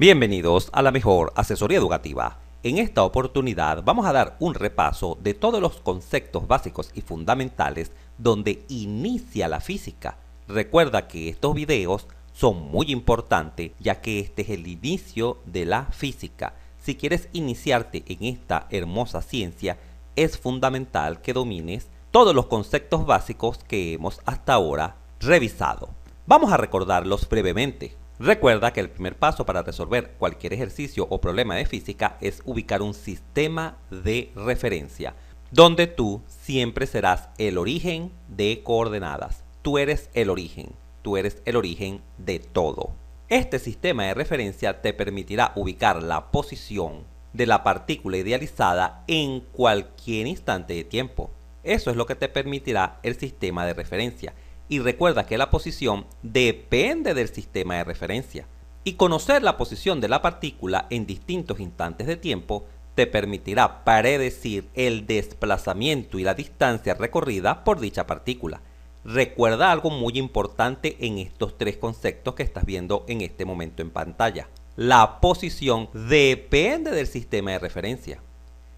Bienvenidos a la mejor asesoría educativa. En esta oportunidad vamos a dar un repaso de todos los conceptos básicos y fundamentales donde inicia la física. Recuerda que estos videos son muy importantes ya que este es el inicio de la física. Si quieres iniciarte en esta hermosa ciencia, es fundamental que domines todos los conceptos básicos que hemos hasta ahora revisado. Vamos a recordarlos brevemente. Recuerda que el primer paso para resolver cualquier ejercicio o problema de física es ubicar un sistema de referencia, donde tú siempre serás el origen de coordenadas. Tú eres el origen de todo. Este sistema de referencia te permitirá ubicar la posición de la partícula idealizada en cualquier instante de tiempo. Eso es lo que te permitirá el sistema de referencia. Y recuerda que la posición depende del sistema de referencia. Y conocer la posición de la partícula en distintos instantes de tiempo te permitirá predecir el desplazamiento y la distancia recorrida por dicha partícula. Recuerda algo muy importante en estos tres conceptos que estás viendo en este momento en pantalla. La posición depende del sistema de referencia,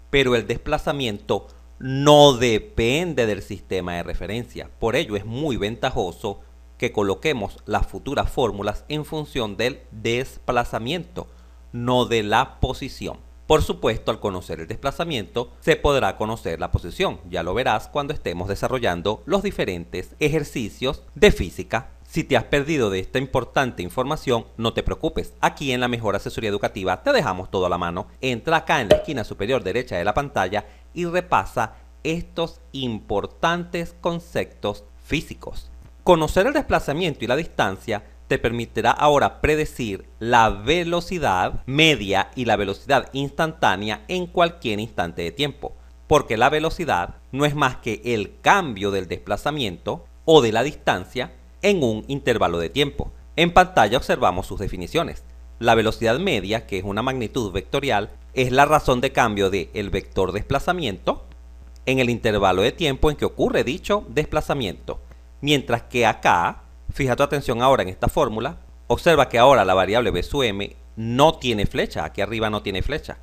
pero el desplazamiento no depende del sistema de referencia. Por ello es muy ventajoso que coloquemos las futuras fórmulas en función del desplazamiento, no de la posición. Por supuesto, al conocer el desplazamiento, se podrá conocer la posición. Ya lo verás cuando estemos desarrollando los diferentes ejercicios de física. Si te has perdido de esta importante información, no te preocupes. Aquí en la mejor asesoría educativa te dejamos todo a la mano. Entra acá en la esquina superior derecha de la pantalla y repasa estos importantes conceptos físicos. Conocer el desplazamiento y la distancia te permitirá ahora predecir la velocidad media y la velocidad instantánea en cualquier instante de tiempo, porque la velocidad no es más que el cambio del desplazamiento o de la distancia en un intervalo de tiempo. En pantalla observamos sus definiciones. La velocidad media, que es una magnitud vectorial, es la razón de cambio del vector desplazamiento en el intervalo de tiempo en que ocurre dicho desplazamiento. Mientras que acá, fija tu atención ahora en esta fórmula, observa que ahora la variable b sub m no tiene flecha, aquí arriba no tiene flecha.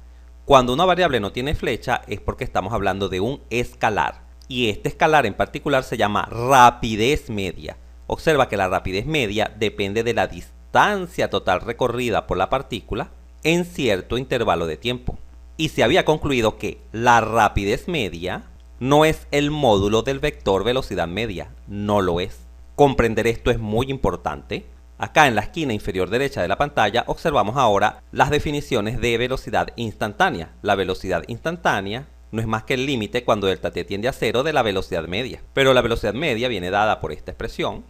Cuando una variable no tiene flecha es porque estamos hablando de un escalar, y este escalar en particular se llama rapidez media. Observa que la rapidez media depende de la distancia total recorrida por la partícula en cierto intervalo de tiempo. Y se había concluido que la rapidez media no es el módulo del vector velocidad media, no lo es. Comprender esto es muy importante. Acá en la esquina inferior derecha de la pantalla observamos ahora las definiciones de velocidad instantánea. La velocidad instantánea no es más que el límite cuando delta t tiende a 0 de la velocidad media. Pero la velocidad media viene dada por esta expresión,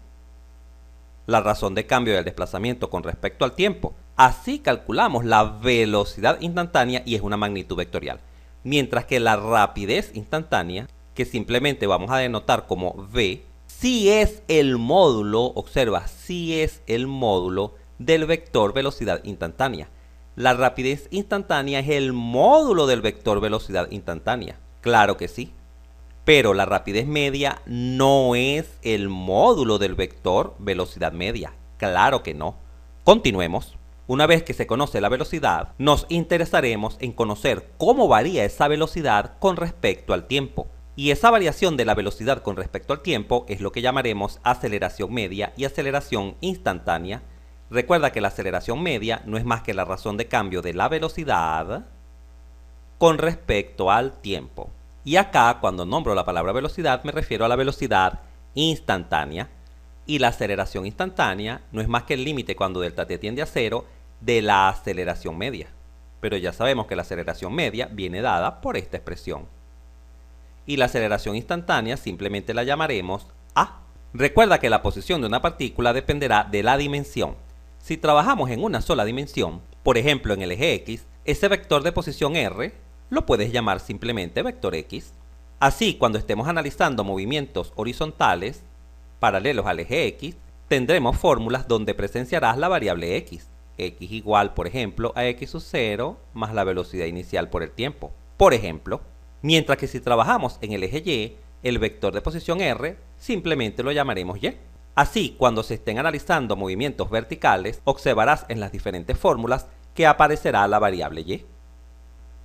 la razón de cambio del desplazamiento con respecto al tiempo. Así calculamos la velocidad instantánea y es una magnitud vectorial. Mientras que la rapidez instantánea, que simplemente vamos a denotar como v, sí es el módulo, observa, sí es el módulo del vector velocidad instantánea. La rapidez instantánea es el módulo del vector velocidad instantánea. Claro que sí. Pero la rapidez media no es el módulo del vector velocidad media. Claro que no. Continuemos. Una vez que se conoce la velocidad, nos interesaremos en conocer cómo varía esa velocidad con respecto al tiempo. Y esa variación de la velocidad con respecto al tiempo es lo que llamaremos aceleración media y aceleración instantánea. Recuerda que la aceleración media no es más que la razón de cambio de la velocidad con respecto al tiempo. Y acá, cuando nombro la palabra velocidad, me refiero a la velocidad instantánea. Y la aceleración instantánea no es más que el límite cuando delta t tiende a 0 de la aceleración media. Pero ya sabemos que la aceleración media viene dada por esta expresión. Y la aceleración instantánea simplemente la llamaremos a. Recuerda que la posición de una partícula dependerá de la dimensión. Si trabajamos en una sola dimensión, por ejemplo en el eje x, ese vector de posición r lo puedes llamar simplemente vector x. Así, cuando estemos analizando movimientos horizontales paralelos al eje x, tendremos fórmulas donde presenciarás la variable x. X igual, por ejemplo, a x sub 0 más la velocidad inicial por el tiempo. Por ejemplo, mientras que si trabajamos en el eje y, el vector de posición r simplemente lo llamaremos y. Así, cuando se estén analizando movimientos verticales, observarás en las diferentes fórmulas que aparecerá la variable y.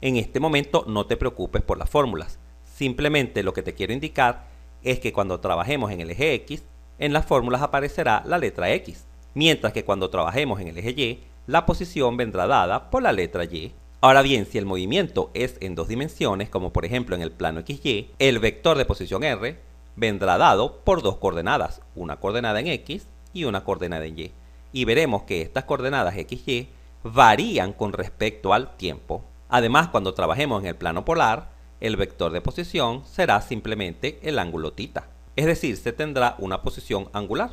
En este momento no te preocupes por las fórmulas, simplemente lo que te quiero indicar es que cuando trabajemos en el eje X, en las fórmulas aparecerá la letra X, mientras que cuando trabajemos en el eje Y, la posición vendrá dada por la letra Y. Ahora bien, si el movimiento es en dos dimensiones, como por ejemplo en el plano XY, el vector de posición R vendrá dado por dos coordenadas, una coordenada en X y una coordenada en Y. Y veremos que estas coordenadas X y varían con respecto al tiempo. Además, cuando trabajemos en el plano polar, el vector de posición será simplemente el ángulo θ, es decir, se tendrá una posición angular.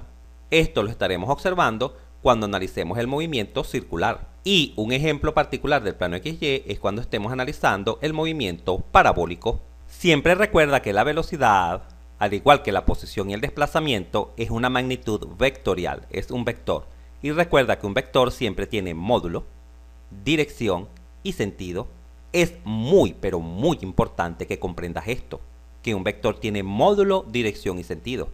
Esto lo estaremos observando cuando analicemos el movimiento circular. Y un ejemplo particular del plano XY es cuando estemos analizando el movimiento parabólico. Siempre recuerda que la velocidad, al igual que la posición y el desplazamiento, es una magnitud vectorial, es un vector. Y recuerda que un vector siempre tiene módulo, dirección y sentido. Es muy, pero muy importante que comprendas esto, que un vector tiene módulo, dirección y sentido.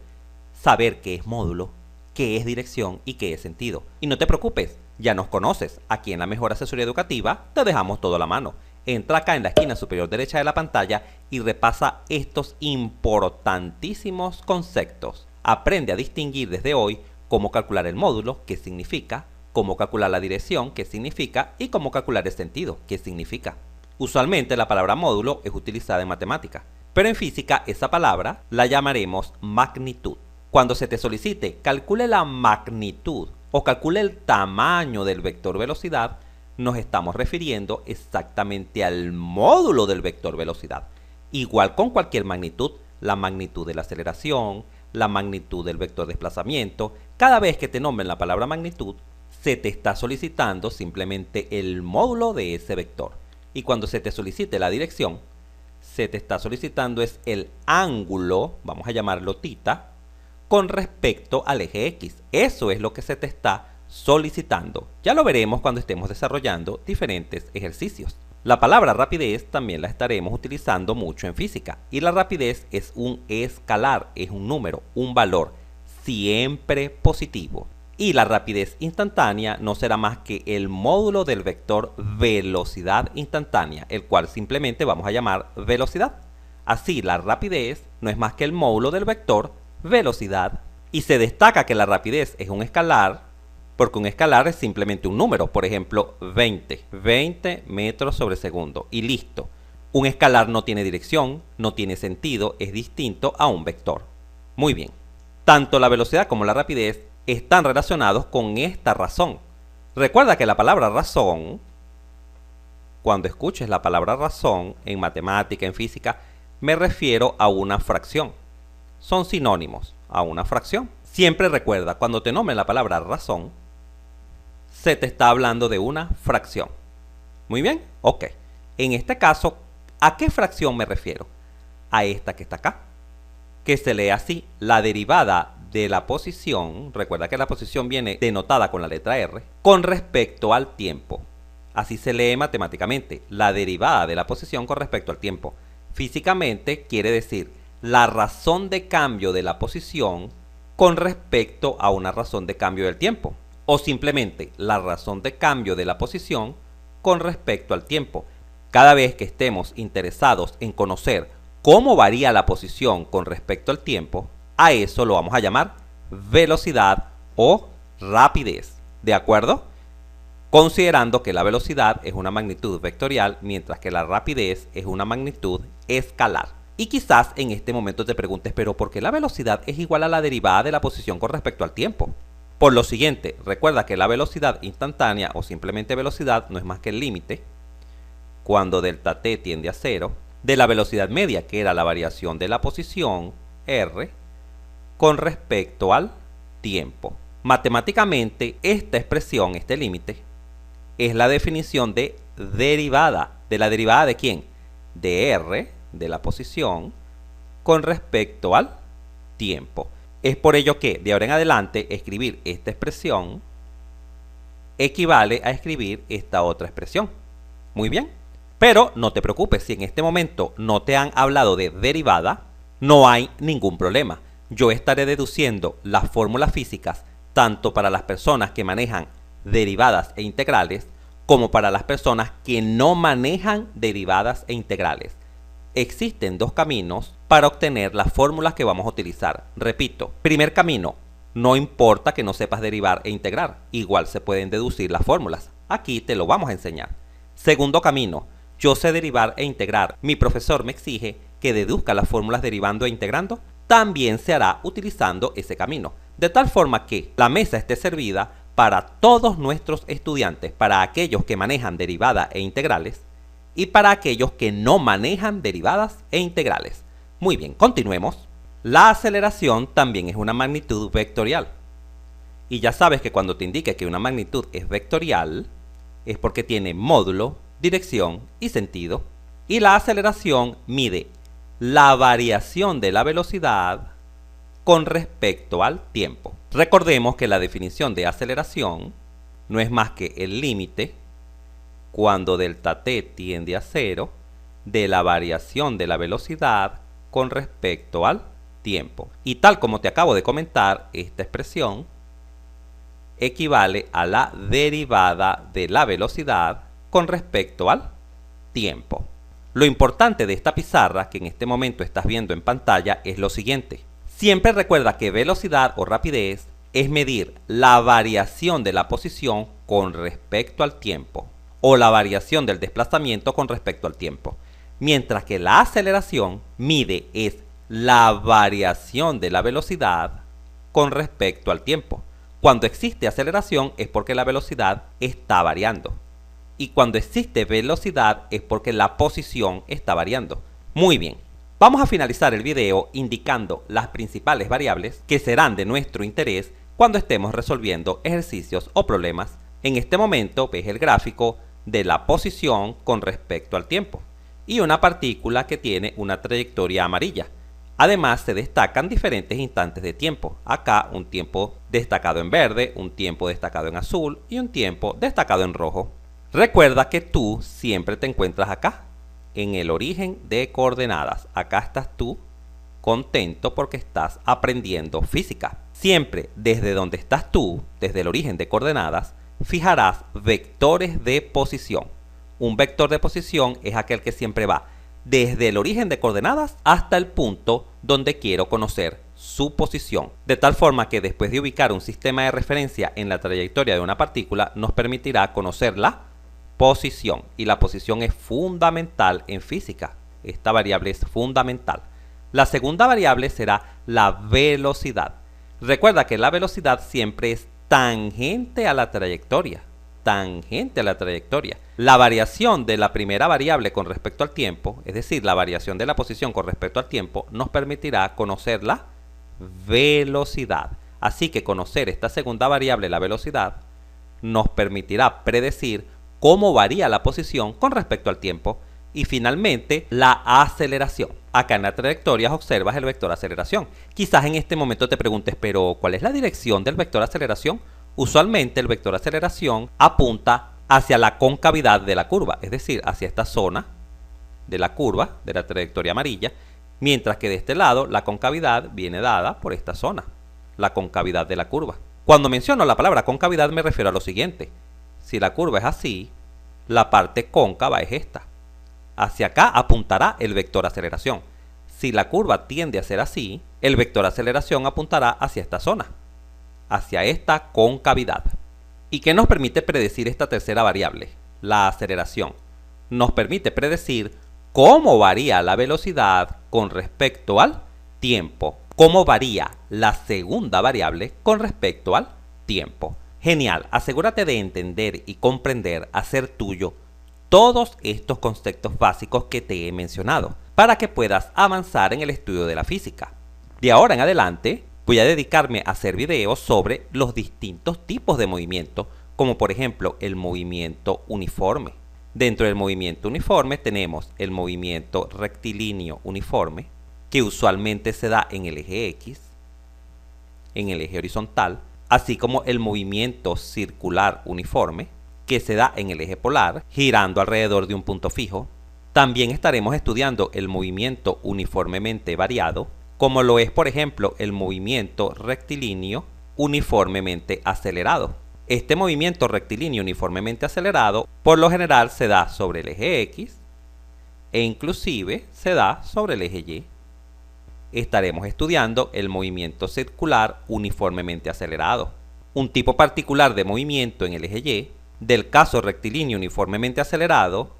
Saber qué es módulo, qué es dirección y qué es sentido. Y no te preocupes, ya nos conoces. Aquí en la Mejor Asesoría Educativa te dejamos todo a la mano. Entra acá en la esquina superior derecha de la pantalla y repasa estos importantísimos conceptos. Aprende a distinguir desde hoy cómo calcular el módulo, qué significa, cómo calcular la dirección, qué significa, y cómo calcular el sentido, qué significa. Usualmente la palabra módulo es utilizada en matemática, pero en física esa palabra la llamaremos magnitud. Cuando se te solicite calcule la magnitud o calcule el tamaño del vector velocidad, nos estamos refiriendo exactamente al módulo del vector velocidad. Igual con cualquier magnitud, la magnitud de la aceleración, la magnitud del vector desplazamiento, cada vez que te nombren la palabra magnitud, se te está solicitando simplemente el módulo de ese vector. Y cuando se te solicite la dirección, se te está solicitando es el ángulo, vamos a llamarlo θ, con respecto al eje X. Eso es lo que se te está solicitando. Ya lo veremos cuando estemos desarrollando diferentes ejercicios. La palabra rapidez también la estaremos utilizando mucho en física. Y la rapidez es un escalar, es un número, un valor, siempre positivo. Y la rapidez instantánea no será más que el módulo del vector velocidad instantánea, el cual simplemente vamos a llamar velocidad. Así, la rapidez no es más que el módulo del vector velocidad. Y se destaca que la rapidez es un escalar, porque un escalar es simplemente un número, por ejemplo, 20 metros sobre segundo, y listo. Un escalar no tiene dirección, no tiene sentido, es distinto a un vector. Muy bien. Tanto la velocidad como la rapidez están relacionados con esta razón. Recuerda que la palabra razón, cuando escuches la palabra razón en matemática, en física, me refiero a una fracción. Son sinónimos a una fracción. Siempre recuerda, cuando te nombren la palabra razón, se te está hablando de una fracción. Muy bien, ok. En este caso, ¿a qué fracción me refiero? A esta que está acá, que se lee así, la derivada de la posición, recuerda que la posición viene denotada con la letra R, con respecto al tiempo. Así se lee matemáticamente, la derivada de la posición con respecto al tiempo. Físicamente quiere decir la razón de cambio de la posición con respecto a una razón de cambio del tiempo. O simplemente la razón de cambio de la posición con respecto al tiempo. Cada vez que estemos interesados en conocer cómo varía la posición con respecto al tiempo, a eso lo vamos a llamar velocidad o rapidez. ¿De acuerdo? Considerando que la velocidad es una magnitud vectorial, mientras que la rapidez es una magnitud escalar. Y quizás en este momento te preguntes, ¿pero por qué la velocidad es igual a la derivada de la posición con respecto al tiempo? Por lo siguiente, recuerda que la velocidad instantánea o simplemente velocidad no es más que el límite, cuando delta t tiende a 0, de la velocidad media, que era la variación de la posición, r, con respecto al tiempo. Matemáticamente, esta expresión, este límite, es la definición de derivada. ¿De la derivada de quién? De r, de la posición, con respecto al tiempo. Es por ello que, de ahora en adelante, escribir esta expresión equivale a escribir esta otra expresión. Muy bien. Pero no te preocupes, si en este momento no te han hablado de derivada, no hay ningún problema. Yo estaré deduciendo las fórmulas físicas tanto para las personas que manejan derivadas e integrales como para las personas que no manejan derivadas e integrales. Existen dos caminos para obtener las fórmulas que vamos a utilizar. Repito, primer camino, no importa que no sepas derivar e integrar, igual se pueden deducir las fórmulas. Aquí te lo vamos a enseñar. Segundo camino, yo sé derivar e integrar, mi profesor me exige que deduzca las fórmulas derivando e integrando, también se hará utilizando ese camino, de tal forma que la mesa esté servida para todos nuestros estudiantes, para aquellos que manejan derivadas e integrales y para aquellos que no manejan derivadas e integrales. Muy bien, continuemos. La aceleración también es una magnitud vectorial. Y ya sabes que cuando te indique que una magnitud es vectorial, es porque tiene módulo, dirección y sentido. Y la aceleración mide la variación de la velocidad con respecto al tiempo. Recordemos que la definición de aceleración no es más que el límite, cuando delta t tiende a 0, de la variación de la velocidad con respecto al tiempo. Y tal como te acabo de comentar, esta expresión equivale a la derivada de la velocidad con respecto al tiempo. Lo importante de esta pizarra que en este momento estás viendo en pantalla es lo siguiente. Siempre recuerda que velocidad o rapidez es medir la variación de la posición con respecto al tiempo o la variación del desplazamiento con respecto al tiempo, mientras que la aceleración mide es la variación de la velocidad con respecto al tiempo. Cuando existe aceleración es porque la velocidad está variando. Y cuando existe velocidad es porque la posición está variando. Muy bien, vamos a finalizar el video indicando las principales variables que serán de nuestro interés cuando estemos resolviendo ejercicios o problemas. En este momento ves el gráfico de la posición con respecto al tiempo y una partícula que tiene una trayectoria amarilla. Además se destacan diferentes instantes de tiempo. Acá un tiempo destacado en verde, un tiempo destacado en azul y un tiempo destacado en rojo. Recuerda que tú siempre te encuentras acá, en el origen de coordenadas. Acá estás tú, contento porque estás aprendiendo física. Siempre desde donde estás tú, desde el origen de coordenadas, fijarás vectores de posición. Un vector de posición es aquel que siempre va desde el origen de coordenadas hasta el punto donde quiero conocer su posición. De tal forma que después de ubicar un sistema de referencia en la trayectoria de una partícula, nos permitirá conocer la posición. Y la posición es fundamental en física. Esta variable es fundamental. La segunda variable será la velocidad. Recuerda que la velocidad siempre es tangente a la trayectoria. Tangente a la trayectoria. La variación de la primera variable con respecto al tiempo, es decir, la variación de la posición con respecto al tiempo, nos permitirá conocer la velocidad. Así que conocer esta segunda variable, la velocidad, nos permitirá predecir cómo varía la posición con respecto al tiempo. Y finalmente, la aceleración. Acá en la trayectoria observas el vector aceleración. Quizás en este momento te preguntes, pero ¿cuál es la dirección del vector aceleración? Usualmente el vector aceleración apunta hacia la concavidad de la curva, es decir, hacia esta zona de la curva, de la trayectoria amarilla, mientras que de este lado la concavidad viene dada por esta zona, la concavidad de la curva. Cuando menciono la palabra concavidad me refiero a lo siguiente. Si la curva es así, la parte cóncava es esta. Hacia acá apuntará el vector aceleración. Si la curva tiende a ser así, el vector aceleración apuntará hacia esta zona, hacia esta concavidad. ¿Y qué nos permite predecir esta tercera variable? La aceleración. Nos permite predecir cómo varía la velocidad con respecto al tiempo. Cómo varía la segunda variable con respecto al tiempo. Genial, asegúrate de entender y comprender, hacer tuyo todos estos conceptos básicos que te he mencionado para que puedas avanzar en el estudio de la física. De ahora en adelante voy a dedicarme a hacer videos sobre los distintos tipos de movimiento, como por ejemplo el movimiento uniforme. Dentro del movimiento uniforme tenemos el movimiento rectilíneo uniforme, que usualmente se da en el eje X, en el eje horizontal, así como el movimiento circular uniforme, que se da en el eje polar, girando alrededor de un punto fijo. También estaremos estudiando el movimiento uniformemente variado, como lo es por ejemplo el movimiento rectilíneo uniformemente acelerado. Este movimiento rectilíneo uniformemente acelerado por lo general se da sobre el eje X e inclusive se da sobre el eje Y. Estaremos estudiando el movimiento circular uniformemente acelerado, un tipo particular de movimiento en el eje Y del caso rectilíneo uniformemente acelerado,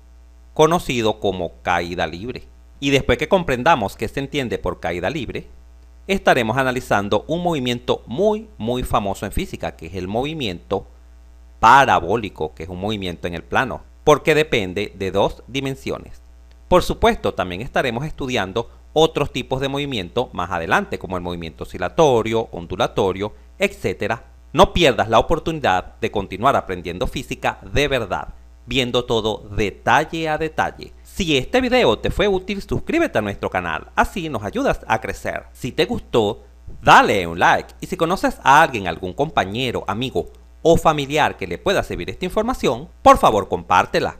conocido como caída libre. Y después que comprendamos qué se entiende por caída libre, estaremos analizando un movimiento muy famoso en física, que es el movimiento parabólico, que es un movimiento en el plano, porque depende de dos dimensiones. Por supuesto, también estaremos estudiando otros tipos de movimiento más adelante, como el movimiento oscilatorio, ondulatorio, etc. No pierdas la oportunidad de continuar aprendiendo física de verdad, viendo todo detalle a detalle. Si este video te fue útil, suscríbete a nuestro canal, así nos ayudas a crecer. Si te gustó, dale un like, y si conoces a alguien, algún compañero, amigo o familiar que le pueda servir esta información, por favor compártela.